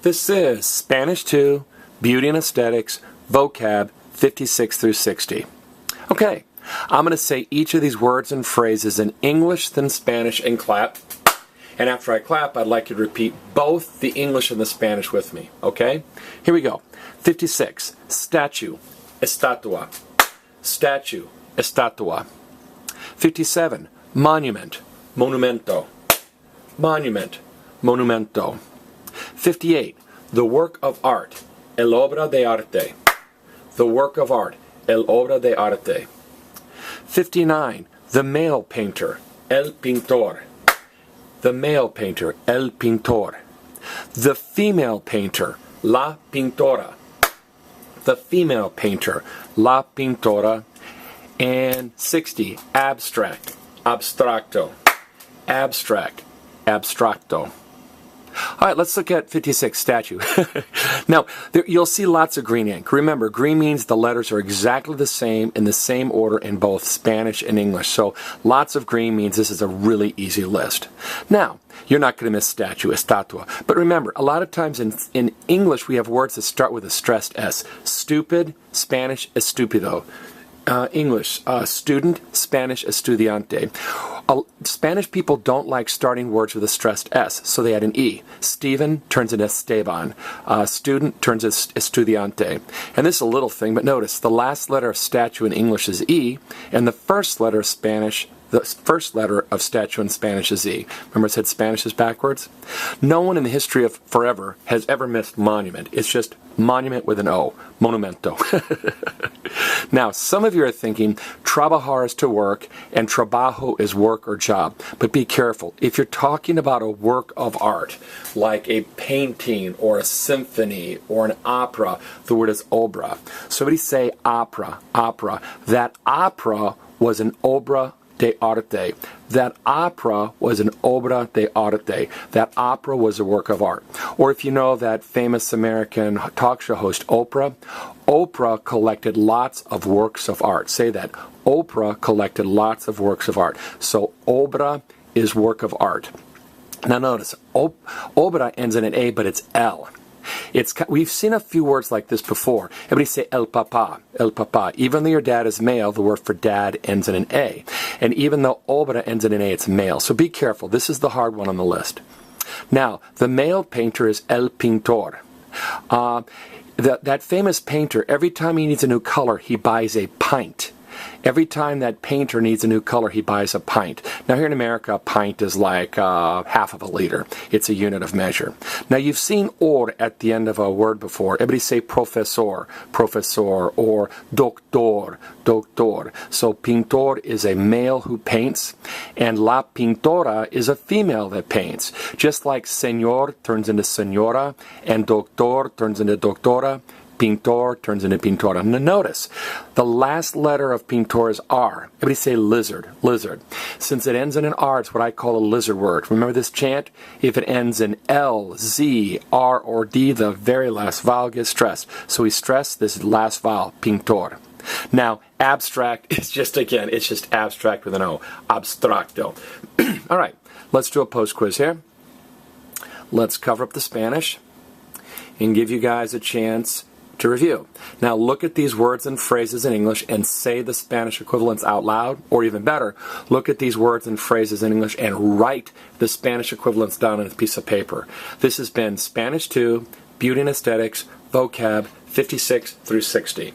This is Spanish 2, Beauty and Aesthetics, Vocab 56 through 60. Okay, I'm going to say each of these words and phrases in English, then Spanish, and clap. And after I clap, I'd like you to repeat both the English and the Spanish with me, okay? Here we go. 56, statue, estatua. Statue, estatua. 57, monument, monumento. Monument, monumento. 58, the work of art, el obra de arte. The work of art, el obra de arte. 59, the male painter, el pintor. The male painter, el pintor. The female painter, la pintora. The female painter, la pintora. And 60, abstract, abstracto. Abstract, abstracto. All right, let's look at 56, statue. Now, you'll see lots of green ink. Remember, green means the letters are exactly the same in the same order in both Spanish and English. So lots of green means this is a really easy list. Now, you're not going to miss statue, estatua. But remember, a lot of times in English we have words that start with a stressed S. Stupid, Spanish, estúpido. English, student, Spanish, estudiante. Spanish people don't like starting words with a stressed S, so they add an E. Stephen turns into Esteban. Student turns into estudiante. And this is a little thing, but notice the last letter of statue in English is E, and the first letter of Spanish, the first letter of statue in Spanish is E. Remember I said Spanish is backwards? No one in the history of forever has ever missed monument. It's just monument with an O. Monumento. Now, some of you are thinking trabajar is to work and trabajo is work or job. But be careful. If you're talking about a work of art, like a painting or a symphony or an opera, the word is obra. Somebody say opera, opera. That opera was an obra de arte. That opera was an obra de arte. That opera was a work of art. Or if you know that famous American talk show host Oprah, Oprah collected lots of works of art. Say that. Oprah collected lots of works of art. So obra is work of art. Now notice, obra ends in an A, but it's L. We've seen a few words like this before. Everybody say el papa, el papa. Even though your dad is male, the word for dad ends in an A. And even though obra ends in an A, it's male. So be careful. This is the hard one on the list. Now, the male painter is el pintor. That famous painter, every time he needs a new color, he buys a pint. Every time that painter needs a new color, he buys a pint. Now here in America, a pint is like half of a liter. It's a unit of measure. Now you've seen or at the end of a word before. Everybody say profesor, profesor, or doctor, doctor. So pintor is a male who paints, and la pintora is a female that paints. Just like señor turns into señora, and doctor turns into doctora, pintor turns into pintora. Now notice, the last letter of pintor is R. Everybody say lizard, lizard. Since it ends in an R, it's what I call a lizard word. Remember this chant? If it ends in L, Z, R, or D, the very last vowel gets stressed. So we stress this last vowel, pintor. Now, abstract is just, again, it's just abstract with an O. Abstracto. All right, let's do a post quiz here. Let's cover up the Spanish and give you guys a chance to review. Now look at these words and phrases in English and say the Spanish equivalents out loud, or even better, look at these words and phrases in English and write the Spanish equivalents down on a piece of paper. This has been Spanish 2, Beauty and Aesthetics, Vocab 56 through 60.